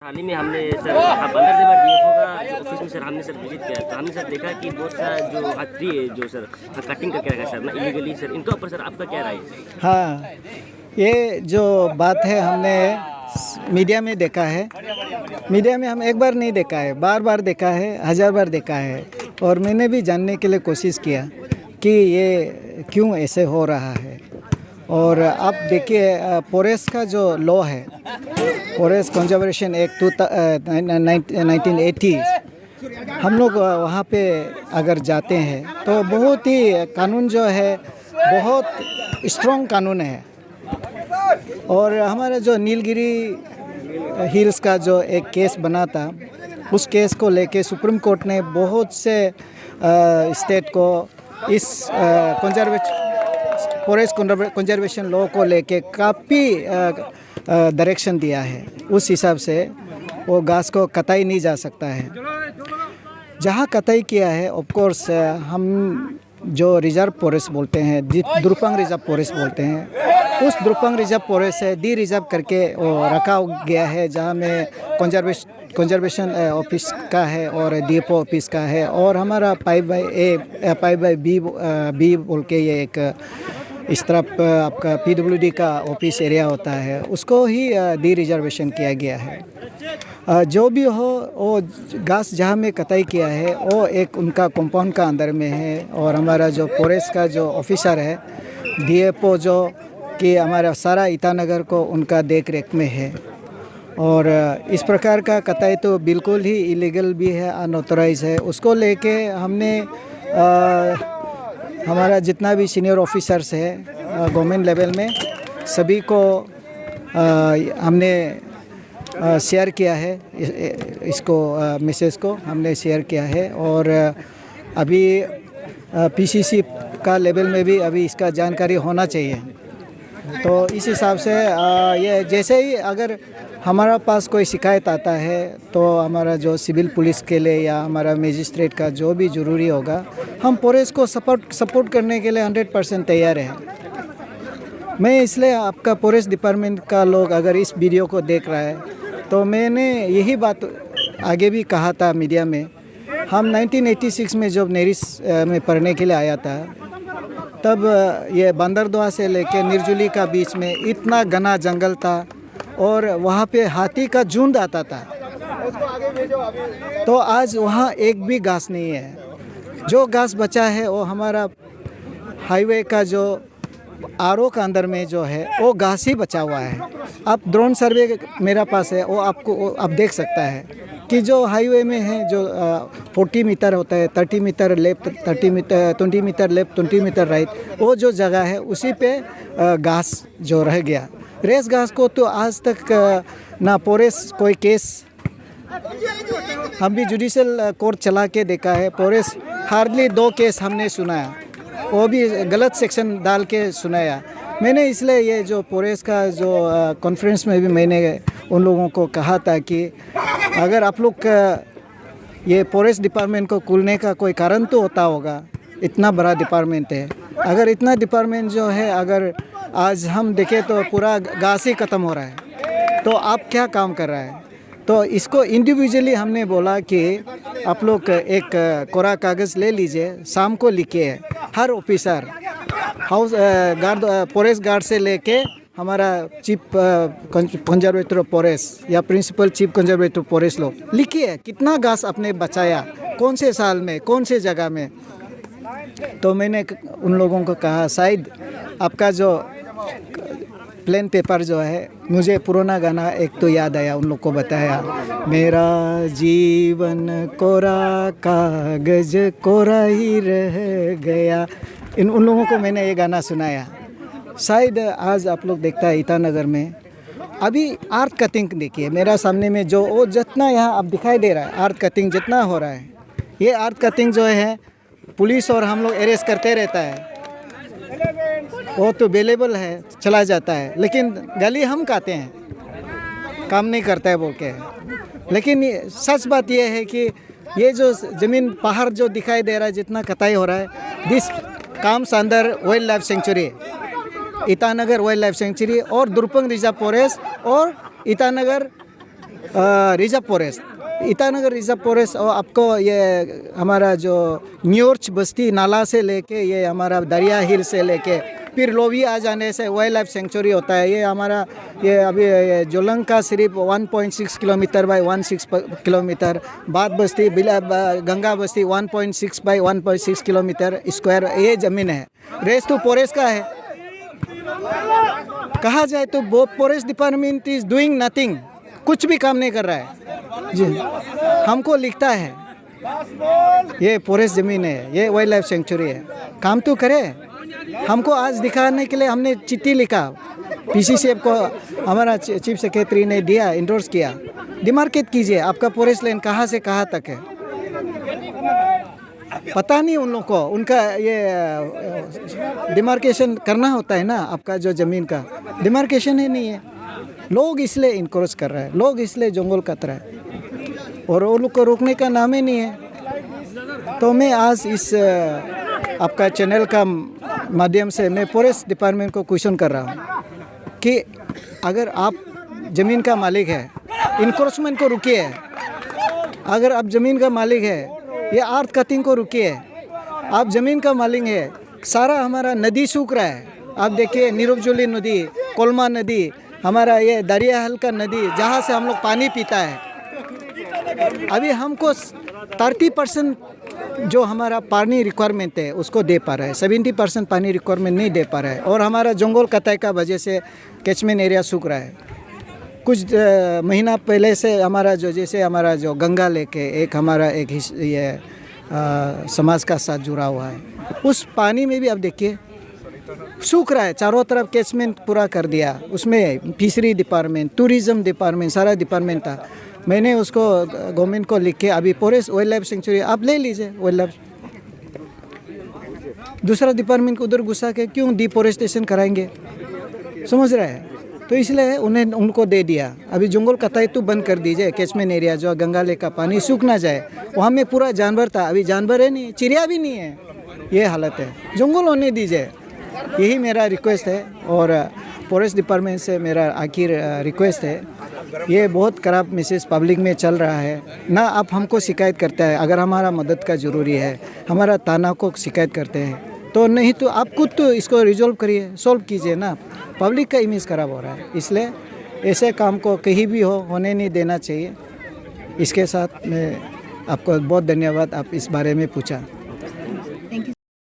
हाल ही में हमने सर आप अंदर देवा डीएफओ का जो ऑफिस में सर हमने सर विजिट किया तो हमने सर देखा कि बहुत सारा जो हाथी है जो सर कटिंग करके रखा है सर ना इलीगली सर इनके ऊपर सर आपका क्या राय है? हाँ, ये जो बात है हमने मीडिया में देखा है। मीडिया में हम एक बार नहीं देखा है, बार बार देखा है, हज़ार बार देखा है। और मैंने भी जानने के लिए कोशिश किया कि ये क्यों ऐसे हो रहा है। और आप देखिए फॉरेस्ट का जो लॉ है, फॉरेस्ट कंजर्वेशन एक्ट 1980, हम लोग वहाँ पे अगर जाते हैं तो बहुत ही कानून जो है बहुत स्ट्रॉन्ग कानून है। और हमारा जो नीलगिरी हिल्स का जो एक केस बना था, उस केस को लेके सुप्रीम कोर्ट ने बहुत से स्टेट को इस फॉरेस्ट कंजर्वेशन लॉ को लेके काफ़ी डायरेक्शन दिया है। उस हिसाब से वो घास को कटाई नहीं जा सकता है। जहाँ कटाई किया है ऑफ कोर्स हम जो रिजर्व फॉरेस्ट बोलते हैं, द्रुपंग रिजर्व फॉरेस्ट बोलते हैं, उस द्रुपंग रिजर्व फॉरेस्ट से डी रिजर्व करके वो रखा गया है, जहाँ में कंजर्वेशन ऑफिस का है और डीएफओ ऑफिस का है। और हमारा 5/B बोल के ये एक इस तरफ आपका PWD का ऑफिस एरिया होता है, उसको ही डी रिजर्वेशन किया गया है। जो भी हो वो घास जहाँ में कटाई किया है वो एक उनका कंपाउंड का अंदर में है। और हमारा जो फॉरेस्ट का जो ऑफिसर है डीएफओ जो कि हमारा सारा ईटानगर को उनका देख रेख में है। और इस प्रकार का कटाई तो बिल्कुल ही इलीगल भी है, अनऑथराइज है। उसको लेके हमने हमारा जितना भी सीनियर ऑफिसर्स है गवर्नमेंट लेवल में सभी को हमने शेयर किया है, इसको मैसेज को हमने शेयर किया है। और अभी PCC का लेवल में भी अभी इसका जानकारी होना चाहिए। तो इस हिसाब से ये जैसे ही अगर हमारा पास कोई शिकायत आता है तो हमारा जो सिविल पुलिस के लिए या हमारा मजिस्ट्रेट का जो भी ज़रूरी होगा, हम फॉरेस्ट को सपोर्ट करने के लिए 100% तैयार हैं। मैं इसलिए आपका फॉरेस्ट डिपार्टमेंट का लोग अगर इस वीडियो को देख रहा है तो मैंने यही बात आगे भी कहा था मीडिया में। हम 1986 में जब नेरिस में पढ़ने के लिए आया था, तब ये बंदरदुआ से लेके निर्जुली का बीच में इतना घना जंगल था और वहाँ पे हाथी का झुंड आता था। तो आज वहाँ एक भी घास नहीं है। जो घास बचा है वो हमारा हाईवे का जो आरओ का अंदर में जो है वो घास ही बचा हुआ है। आप ड्रोन सर्वे मेरा पास है, वो आपको आप देख सकता है कि जो हाईवे में है जो 40 मीटर होता है, 30 metre left, 20 metre left, 20 metre right, वो जो जगह है उसी पे घास जो रह गया। रेस घास को तो आज तक ना फॉरेस्ट कोई केस, हम भी जुडिशल कोर्ट चला के देखा है, फॉरेस्ट हार्डली 2 केस हमने सुनाया, वो भी गलत सेक्शन डाल के सुनाया। मैंने इसलिए ये जो फॉरेस्ट का जो कॉन्फ्रेंस में भी मैंने उन लोगों को कहा था कि अगर आप लोग ये फॉरेस्ट डिपार्टमेंट को खुलने का कोई कारण तो होता होगा, इतना बड़ा डिपार्टमेंट है। अगर इतना डिपार्टमेंट जो है अगर आज हम देखें तो पूरा घास ही ख़त्म हो रहा है, तो आप क्या काम कर रहा है? तो इसको इंडिविजुअली हमने बोला कि आप लोग एक कोरा कागज़ ले लीजिए, शाम को लिखिए, हर officer house guard, forest guard से लेके हमारा चीफ कंजर्वेटर फॉरेस्ट या प्रिंसिपल चीफ कंजर्वेटर फॉरेस्ट लोग लिखिए कितना घास आपने बचाया, कौन से साल में, कौन से जगह में। तो मैंने उन लोगों को कहा शायद आपका जो प्लेन पेपर जो है, मुझे पुराना गाना एक तो याद आया, उन लोग को बताया, मेरा जीवन कोरा कागज कोरा ही रह गया। उन लोगों को मैंने ये गाना सुनाया। शायद आज आप लोग देखता है ईटानगर में अभी आर्ट कटिंग देखिए मेरा सामने में जो वो जितना यहाँ अब दिखाई दे रहा है, आर्ट कटिंग जितना हो रहा है, ये आर्ट कटिंग जो है पुलिस और हम लोग अरेस्ट करते रहता है, वो तो अवेलेबल है, चला जाता है, लेकिन गली हम काटते हैं, काम नहीं करता है बोल के। लेकिन सच बात ये है कि ये जो ज़मीन पहाड़ जो दिखाई दे रहा है, जितना कटाई हो रहा है, this calms under wild life sanctuary, Itanagar wild life sanctuary और द्रुपंग रिजर्व फॉरेस्ट और Itanagar reserve forest, Itanagar reserve forest, और आपको ये हमारा जो न्यूर्च बस्ती नाला से लेके ये हमारा दरिया हिल से लेके फिर लोवी आ जाने से वाइल्ड लाइफ सेंचुरी होता है। ये हमारा ये अभी ये जोलंग का सिर्फ 1.6 किलोमीटर बाई 1.6 किलोमीटर, बात बस्ती गंगा बस्ती 1.6 बाई 1.6 किलोमीटर स्क्वायर ये ज़मीन है। रेस्ट तो फॉरेस्ट का है। कहा जाए तो वो forest department is doing nothing, कुछ भी काम नहीं कर रहा है जी। हमको लिखता है ये फॉरेस्ट ज़मीन है, ये वाइल्ड लाइफ सेंचुरी है, काम तो करे। हमको आज दिखाने के लिए हमने चिट्ठी लिखा पीसीसीएफ को, हमारा चीफ सेक्रेटरी ने दिया, इंडोर्स किया, डिमार्केट कीजिए आपका फॉरेस्ट लैंड कहाँ से कहाँ तक है। पता नहीं उन लोगों को, उनका ये डिमार्केशन करना होता है ना, आपका जो ज़मीन का डिमार्केशन ही नहीं है। लोग इसलिए इनक्रोच कर रहे हैं, लोग इसलिए जंगल काट रहे हैं और वो लोग को रोकने का नाम ही नहीं है। तो मैं आज इस आपका चैनल का माध्यम से मैं फॉरेस्ट डिपार्टमेंट को क्वेश्चन कर रहा हूँ कि अगर आप ज़मीन का मालिक है, इनक्रोचमेंट को रुकिए। अगर आप ज़मीन का मालिक है, ये अर्थ कटिंग को रुकिए। आप ज़मीन का मालिक है, सारा हमारा नदी सूख रहा है। आप देखिए नीरवजोली नदी, कोलमा नदी, हमारा ये दरिया हल का नदी जहाँ से हम लोग पानी पीता है। अभी हमको 30% जो हमारा पानी रिक्वायरमेंट है उसको दे पा रहा है, 70% पानी रिक्वायरमेंट नहीं दे पा रहा है। और हमारा जंगल कटाई का वजह से कैचमेंट एरिया सूख रहा है। कुछ महीना पहले से हमारा जो जैसे हमारा जो गंगा लेके एक हमारा एक ये समाज का साथ जुड़ा हुआ है, उस पानी में भी अब देखिए सूख रहा है। चारों तरफ कैचमेंट पूरा कर दिया, उसमें फिशरी डिपार्टमेंट, टूरिज़्म डिपार्टमेंट, सारा डिपार्टमेंट था। मैंने उसको गवर्नमेंट को लिख के अभी फॉरेस्ट वाइल्ड लाइफ सेंचुरी आप ले लीजिए, वाइल्ड लाइफ। दूसरा डिपार्टमेंट को उधर घुसा के क्यों डिफॉरेस्टेशन कराएंगे, समझ रहे हैं। तो इसलिए उनको दे दिया। अभी जंगल कटाई तो बंद कर दीजिए, कैचमेंट एरिया जो गंगा लेक का पानी सूख ना जाए। वहाँ में पूरा जानवर था, अभी जानवर है नहीं, चिड़िया भी नहीं है, ये हालत है। जंगल होने दीजिए, यही मेरा रिक्वेस्ट है। और फॉरेस्ट डिपार्टमेंट से मेरा आखिर रिक्वेस्ट है, ये बहुत खराब मैसेज पब्लिक में चल रहा है ना। आप हमको शिकायत करते हैं, अगर हमारा मदद का ज़रूरी है, हमारा थाना को शिकायत करते हैं, तो नहीं तो आप खुद तो इसको रिजॉल्व करिए, सॉल्व कीजिए ना। पब्लिक का इमेज ख़राब हो रहा है, इसलिए ऐसे काम को कहीं भी होने नहीं देना चाहिए। इसके साथ मैं आपको बहुत धन्यवाद, आप इस बारे में पूछा।